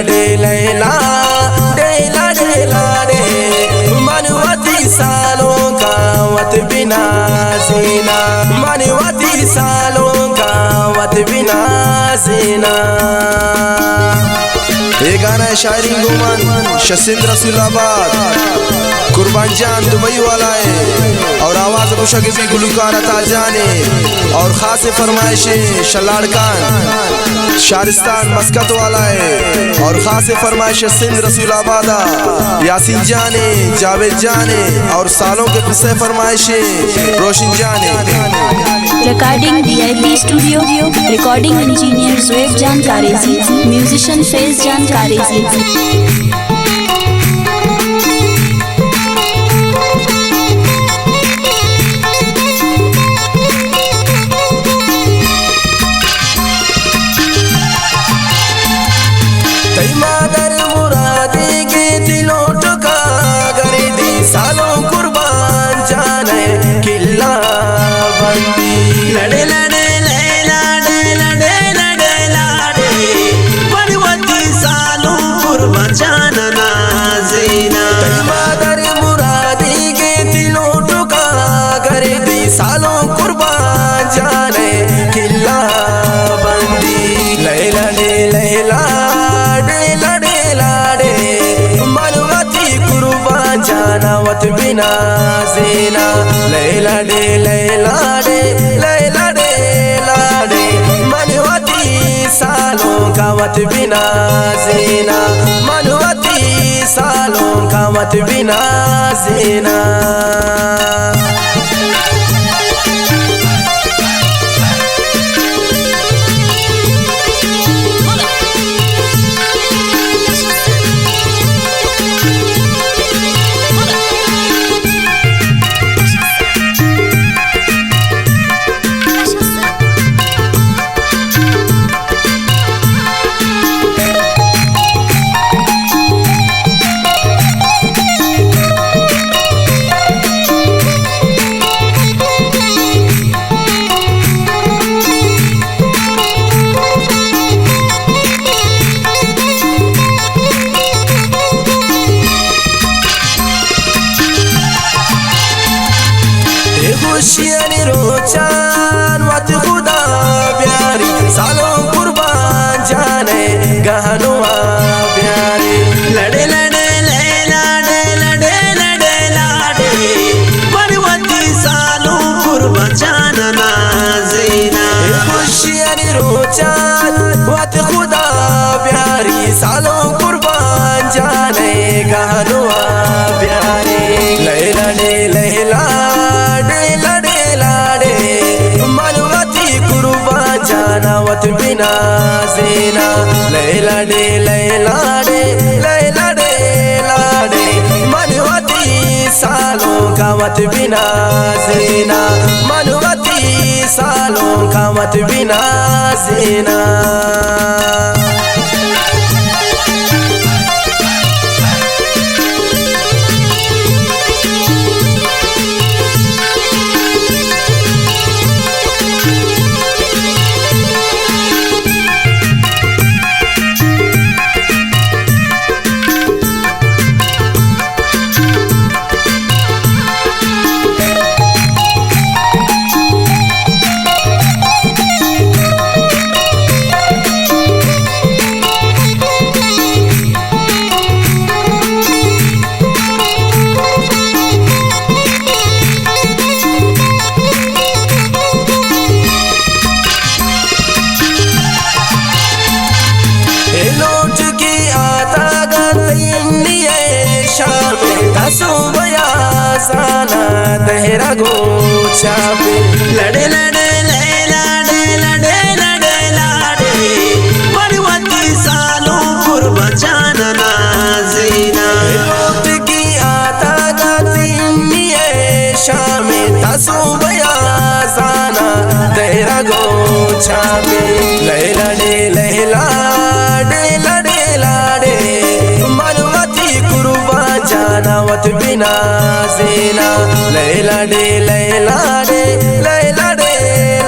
Day लैला डेला डेला day मनवती सालों का वत बिना सीना मनवती सालों का वत बिना सीना। ये गाना है शायरी गुमान शसिंद्र रसूलाबाद कुर्बान जान दुबई वाला है और आवाज़ मुशगिफी गुलकार अता जाने और ख़ास फरमाइश शलाड़ खान शारिस्तान मस्कत वाला है और ख़ास फरमाइश सिंध रसूलाबादा यासीन जाने जावेद जाने और सालों के किस्से फरमाइश रोशन जाने। Recording DIP studio recording engineer Zuhaib Jan कारेजी म्यूजिशियन फैज़ जान कारेजी। मादर मुरादी के दिलों टुका करे दी सालों कुर्बान जाने किला बंदी लड़े लड़े लैला डे लड़े लड़े लाडे मनवती सालों कुर्बान जाना जीना। मादर मुरादी के दिलों टुका करे दी सालों कुर्बान जाने किला बंदी लैला डे लैला वत बिना सीना लैला डे लैला डे लैला डे लाडे मनवती सालों का वत बिना सीना मनवती सालों का वत बिना सीना। खुशियाँ रोचान वत खुदा प्यारी सालों कुर्बान जाने गहनुआ प्यारी लड़े लड़े लैला डे लड़े लड़े लाडे मनवती सालों कुर्बान जाना जीना। खुशियाँ रोचान वत खुदा प्यारी सालों कुर्बान जाने गहनुआ प्यारी लैला डे लैला वत बिना सीना लैला डे लैला डे लैला डे लाडे मनवती सालों का वत बिना सीना मनवती सालों का वत बिना सीना। तेरा गोचा पे लड़े लड़े लैला डे लड़े लड़े लाडे मनवती सालों कुर्बान जाना जीना। रोत की आता गाती शाम तसो बया साना तेरा गोचा पे लैला डे लैला डे लड़े लाडे मनवती कुर्बान जाना वत बिना सीना लैला डे लैला डे लैला डे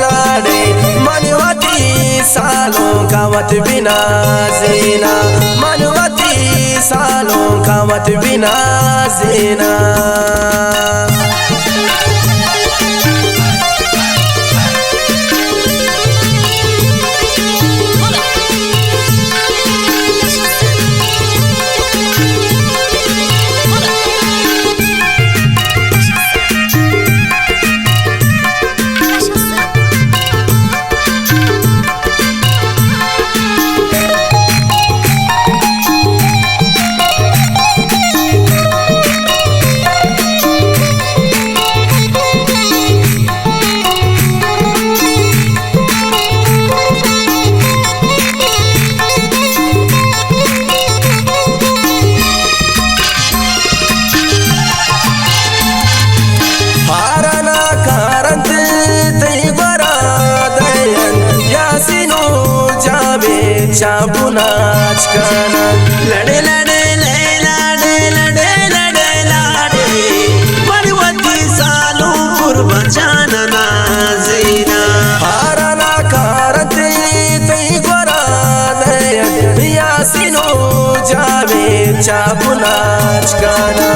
लाडे मनवती सालों का मत बिना जीना, मनवती सालों का मत बिना जीना। चाबुनाच काना लड़े लड़े ले लाडे लड़े लड़े लाडे, मनवती सालों कुर्बान जानना जीना। हाराना कारते तई गोरा दयन यासिनो जावे चाबुनाच काना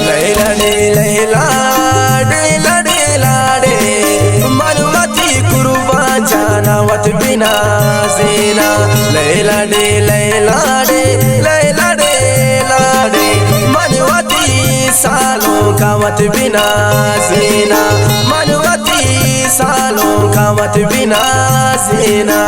ले लड़े ले लाडे लड़े लाडे, मनवती कुर्बान जाना वत बिना जीना। लैला डे लैला डे लैला डे लाडे, मनवती सालों का मत बिना जीना, मनवती सालों का मत बिना जीना।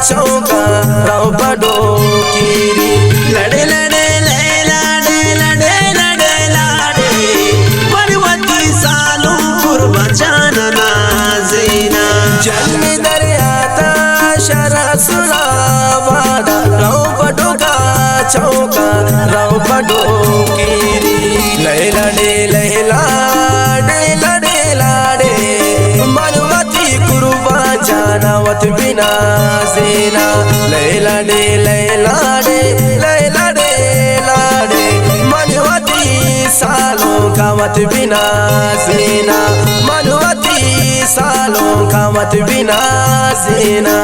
चौका राव पडो कीरी लड़े लड़े ले लाडे लड़े लड़े लाडे, मनवती सालों कुर्बान जानना जीना। जन्म दरियाता शरा सुलावादा राव पडो का चौका राव पडो कीरी ले लड़े ले लाडे लड़े लाडे, मनवती कुर्बान जाना वत बिना जीना। लैला डे लैला डे लैला डे लाडे, मनवती सालों का मत बिना जीना, मनवती सालों का मत बिना जीना।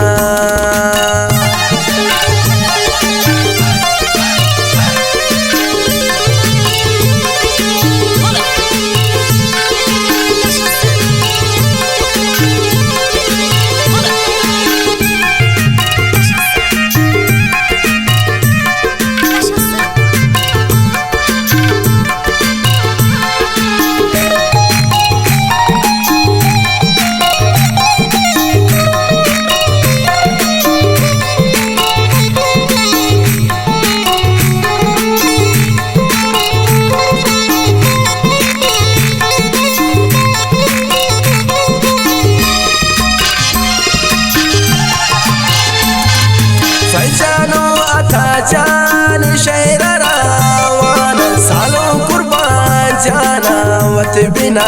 जान शहर रावान सालों कुर्बान जाना वत बिना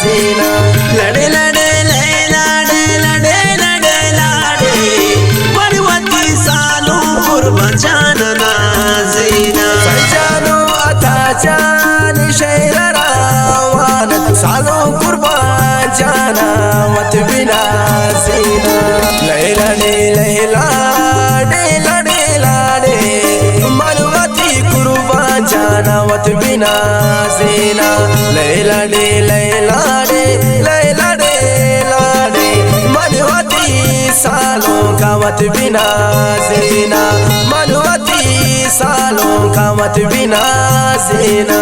जीना। लड़े लड़े ले लाडे लड़े लड़े लाडे, मनवती सालों कुर्बान जानना जीना। जानो अता जान शहर रावान सालों कुर्बान जाना वत बिना जीना। लैला डे लैला डे लड़े लाडे, मनवती कुर्बान जाना वत बिना जीना। लैला डे लैला डे लैला डे लाडे, मनवती सालों का मत बिना जीना, मनवती सालों का मत बिना जीना।